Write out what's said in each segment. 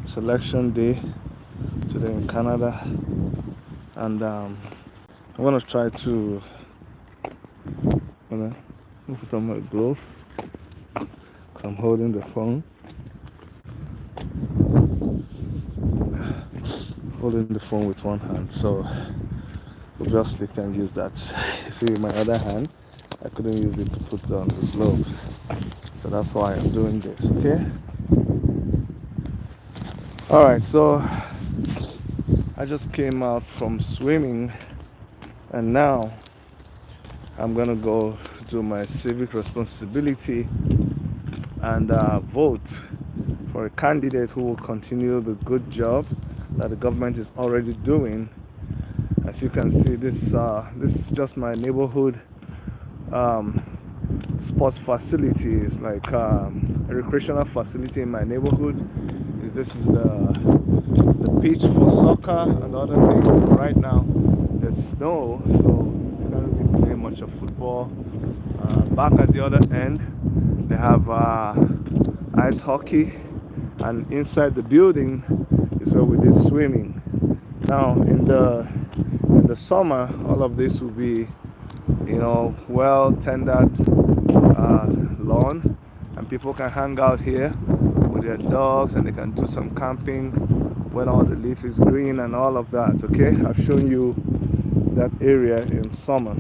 It's election day today in Canada, and I'm gonna try to gonna put on my glove. 'Cause I'm holding the phone, with one hand, so obviously can't use that. See, my other hand, I couldn't use it to put on the gloves, so that's why I'm doing this. Okay. All right. So I just came out from swimming, and now I'm gonna go do my civic responsibility and vote for a candidate who will continue the good job that the government is already doing. As you can see, this is just my neighborhood sports facilities, like a recreational facility in my neighborhood. This is the pitch for soccer and other things. Right now, there's snow, so you can't really play much of football. Back at the other end, they have ice hockey, and inside the building is where we did swimming. Now, in the summer, all of this will be, well tended lawn, and people can hang out here with their dogs, and they can do some camping when all the leaf is green and all of that. Okay, I've shown you that area in summer,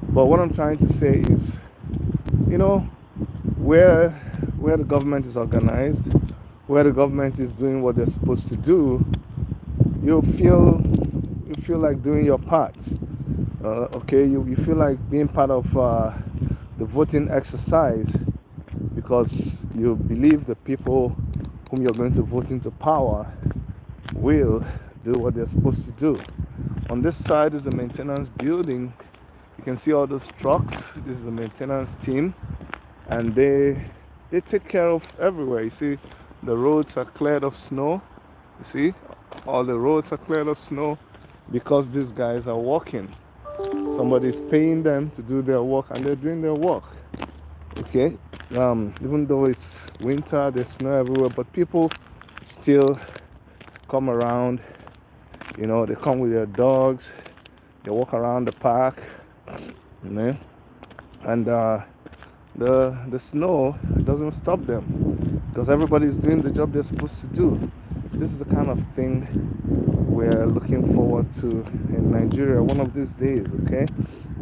but what I'm trying to say is, where the government is organized, where the government is doing what they're supposed to do, you feel like doing your part. Okay, you feel like being part of the voting exercise, because you believe the people whom you're going to vote into power will do what they're supposed to do. On this side is the maintenance building. You can see all those trucks. This is the maintenance team, and they take care of everywhere. You see, the roads are cleared of snow. You see, all the roads are cleared of snow because these guys are working. Somebody's paying them to do their work, and they're doing their work. Okay, even though it's winter, there's snow everywhere, but people still come around. They come with their dogs. They walk around the park, and the snow doesn't stop them, because everybody's doing the job they're supposed to do. This is the kind of thing we're looking forward to in Nigeria one of these days. Okay,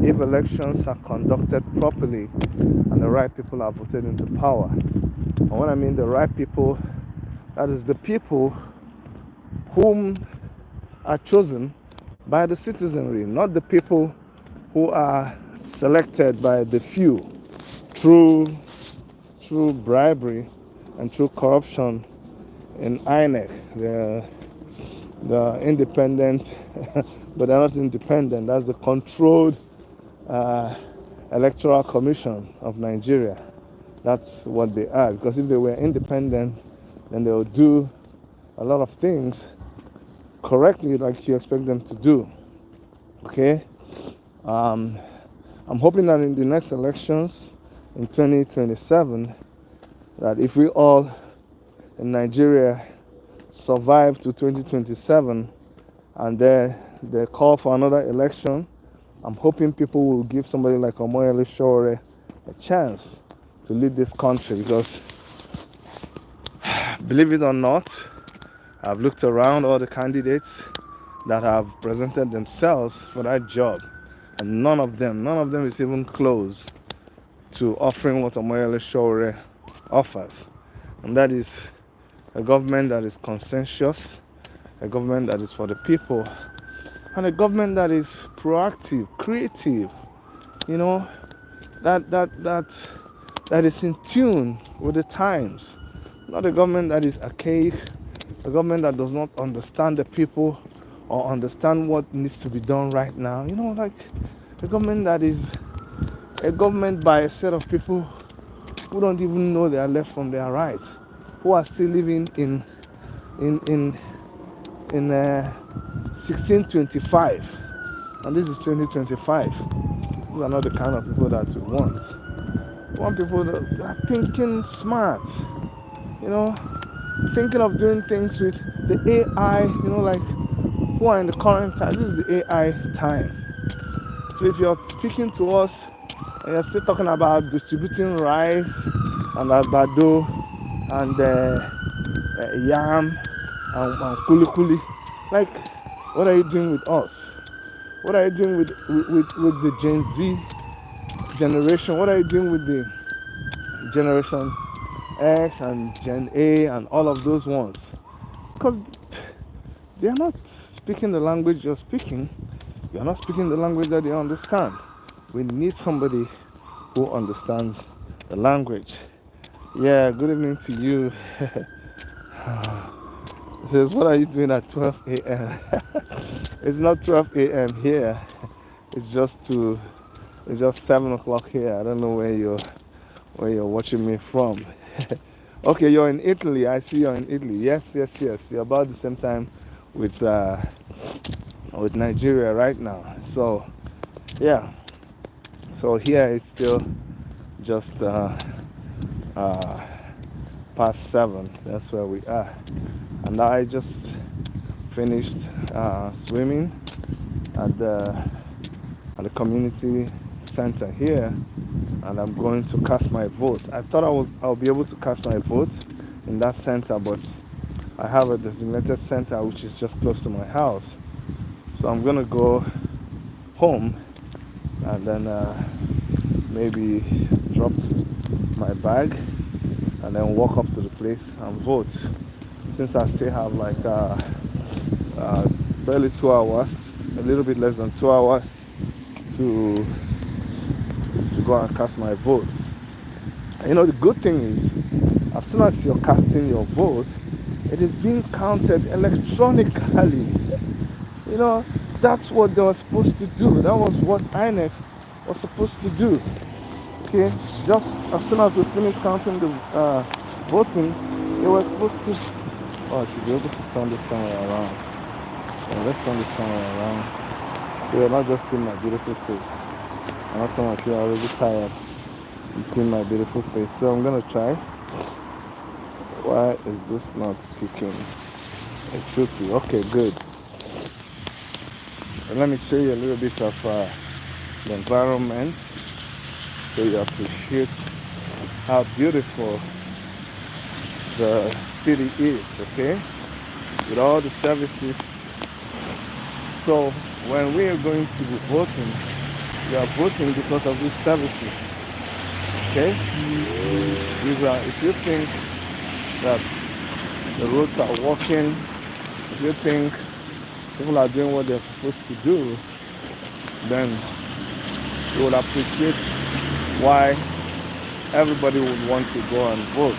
if elections are conducted properly and the right people are voted into power. And when I mean the right people, that is the people whom are chosen by the citizenry, not the people who are selected by the few through bribery and through corruption in INEC. The independent, but they're not independent. That's the Controlled Electoral Commission of Nigeria. That's what they are. Because if they were independent, then they would do a lot of things correctly, like you expect them to do. Okay. I'm hoping that in the next elections in 2027, that if we all in Nigeria survive to 2027 and they call for another election, I'm hoping people will give somebody like Omoyele Sowore a chance to lead this country, because believe it or not, I've looked around all the candidates that have presented themselves for that job, and none of them is even close to offering what Omoyele Sowore offers, and that is a government that is consensus, a government that is for the people, and a government that is proactive, creative, that is in tune with the times. Not a government that is archaic, a government that does not understand the people or understand what needs to be done right now. Like a government that is a government by a set of people who don't even know their left from their right, who are still living in 1625, and this is 2025. These are not the kind of people that we want. We want people that are thinking smart, thinking of doing things with the AI, like who are in the current time. This is the AI time. So if you're speaking to us and you're still talking about distributing rice and abado and yam and kuli kuli, like what are you doing with us? What are you doing with the Gen Z generation? What are you doing with the Generation X and Gen A and all of those ones? Because they are not speaking the language you're speaking. You're not speaking the language that they understand. We need somebody who understands the language. Yeah, good evening to you. It says, what are you doing at 12 a.m.? It's not 12 a.m. here. It's just to it's just 7 o'clock here. I don't know where you're watching me from. Okay, you're in Italy. I see you're in Italy. Yes, yes, yes. You're about the same time with Nigeria right now. So yeah. So here it's still just past 7. That's where we are. And I just finished swimming at the community center here, and I'm going to cast my vote. I thought I'll be able to cast my vote in that center, but I have a designated center which is just close to my house. So I'm gonna go home and then maybe drop my bag and then walk up to the place and vote. Since I still have like barely 2 hours, a little bit less than 2 hours to go and cast my vote. The good thing is, as soon as you're casting your vote, it is being counted electronically. That's what they were supposed to do. That was what INEC was supposed to do. Okay, just as soon as we finish counting the voting, they were supposed to. Oh, I should be able to turn this camera around. Yeah, let's turn this camera around. So you're not just seeing my beautiful face. I know some of you are already tired. You see my beautiful face. So I'm gonna try. Why is this not picking? It should be. Okay, good. And let me show you a little bit of the environment so you appreciate how beautiful the city is, okay? With all the services. So when we are going to be voting, we are voting because of these services, okay? If you think that the roads are working, if you think people are doing what they're supposed to do, then you would appreciate why everybody would want to go and vote.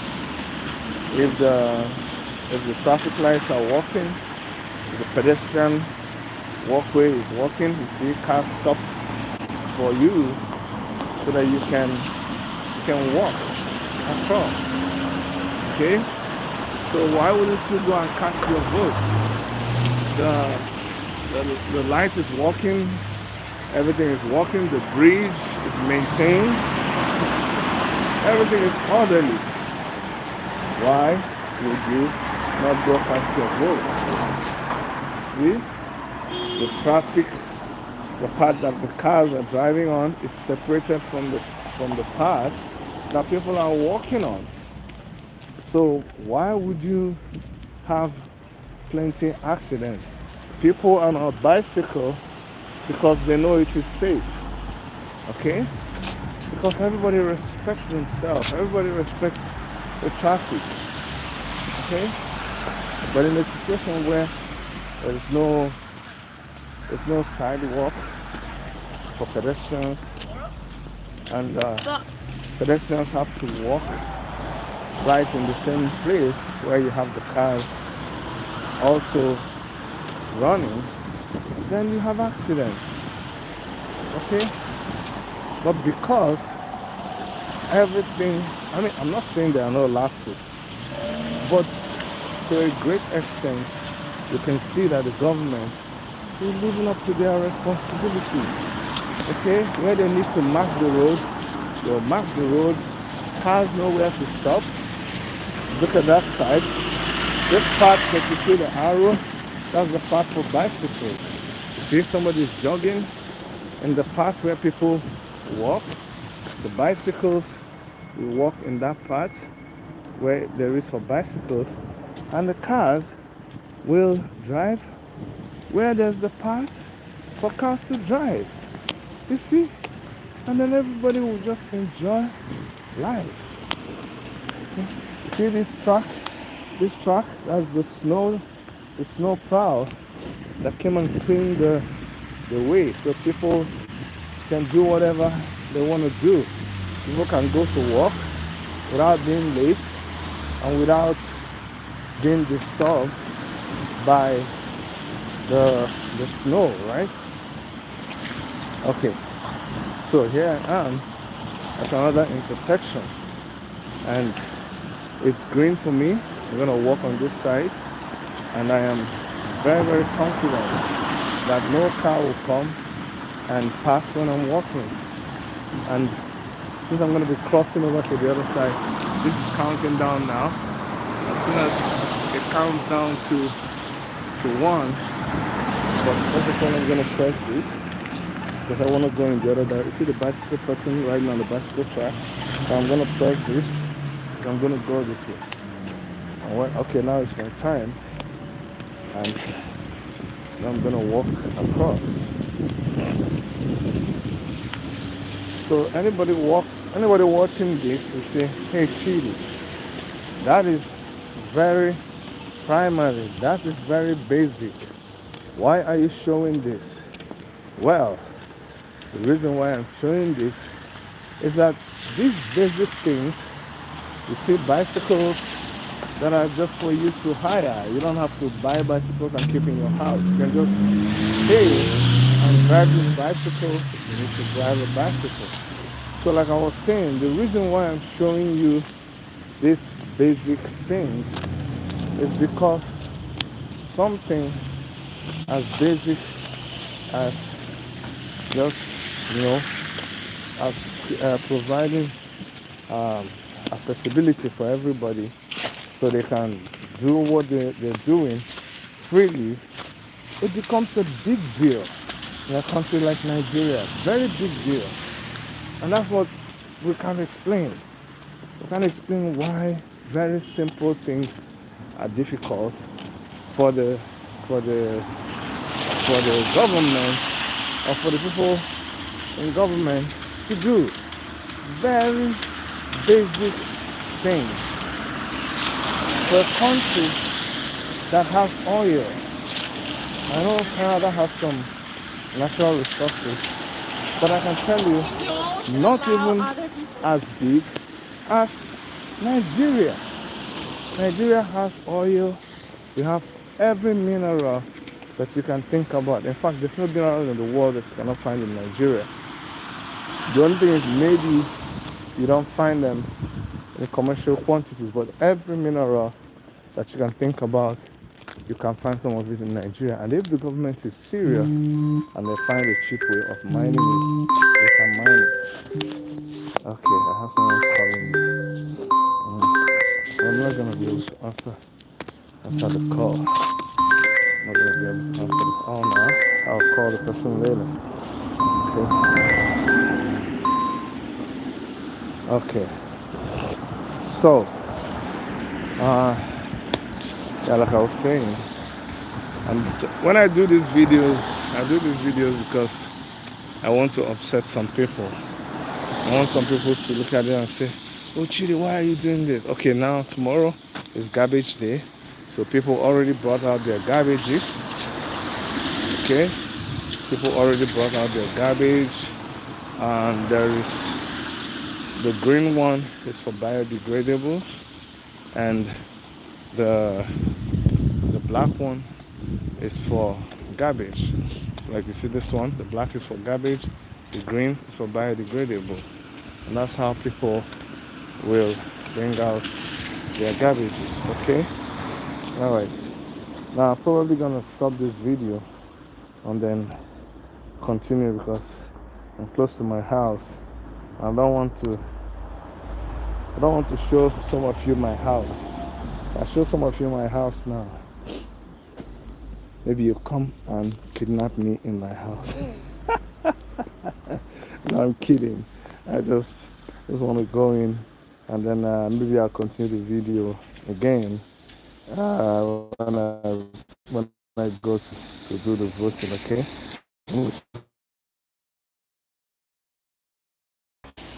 If the traffic lights are working, if the pedestrian walkway is working, you see cars stop for you so that you can walk across. Okay? So why wouldn't you go and cast your vote? The light is working, everything is working, the bridge is maintained, everything is orderly. Why would you not go cast your vote? See? The traffic, the part that the cars are driving on is separated from the part that people are walking on. So why would you have plenty accidents? People are on a bicycle because they know it is safe. Okay? Because everybody respects themselves. Everybody respects the traffic. Okay? But in a situation where there's no sidewalk for pedestrians, and pedestrians have to walk right in the same place where you have the cars also running, then you have accidents. Okay? But because everything, I'm not saying there are no lapses, but to a great extent, you can see that the government is living up to their responsibilities. Okay? Where they need to mark the road, they'll mark the road. Cars know where to stop. Look at that side. This part that you see the arrow, that's the part for bicycles. You see somebody's jogging in the part where people walk. The bicycles will walk in that part where there is for bicycles, and the cars will drive where there's the part for cars to drive. You see? And then everybody will just enjoy life. Okay? You see this truck? This truck, that's the snow plow that came and cleaned the way so people can do whatever they want to do. People can go to work without being late and without being disturbed by the snow, right? Okay, so here I am at another intersection, and it's green for me. I'm gonna walk on this side, and I am very, very confident that no car will come and pass when I'm walking. And since I'm gonna be crossing over to the other side, this is counting down now. As soon as it counts down to 1, but first of all I'm gonna press this because I want to go in the other direction. You see the bicycle person riding on the bicycle track? So I'm gonna press this because I'm gonna go this way. Okay, now it's my time, and now I'm gonna walk across. So anybody watching this will say, hey Chidi, that is very primary, that is very basic. Why are you showing this? Well, the reason why I'm showing this is that these basic things, you see bicycles that are just for you to hire. You don't have to buy bicycles and keep in your house. You can just pay and drive this bicycle if you need to drive a bicycle. So like I was saying, the reason why I'm showing you these basic things is because something as basic as just, as providing accessibility for everybody so they can do what they're doing freely, it becomes a big deal in a country like Nigeria. Very big deal. And that's what we can't explain. We can't explain why very simple things are difficult for the government or for the people in government to do. Very basic things. For a country that has oil, I know Canada has some natural resources, but I can tell you, not even as big as Nigeria. Nigeria has oil. We have every mineral that you can think about. In fact, there's no mineral in the world that you cannot find in Nigeria. The only thing is maybe you don't find them in commercial quantities, but every mineral that you can think about, you can find some of it in Nigeria. And if the government is serious and they find a cheap way of mining it, they can mine it. Okay, I have someone calling me. I'm not gonna be able to answer the call. I'm not gonna be able to answer the call now. I'll call the person later. Okay. So, like I was saying, and when I do these videos because I want to upset some people. I want some people to look at it and say, oh Chidi, why are you doing this? Okay, now tomorrow is garbage day, so people already brought out their garbages. Okay, people already brought out their garbage, and there is the green one is for biodegradables, and the black one is for garbage. So like you see this one, the black is for garbage, the green is for biodegradable, and that's how people will bring out their garbages. Okay, all right, now I'm probably gonna stop this video and then continue because I'm close to my house. I don't want to show some of you my house. I'll show some of you my house now. Maybe you come and kidnap me in my house. No, I'm kidding. I just want to go in, and then maybe I'll continue the video again when I go to do the voting. Okay,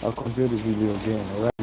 I'll continue the video again. All right.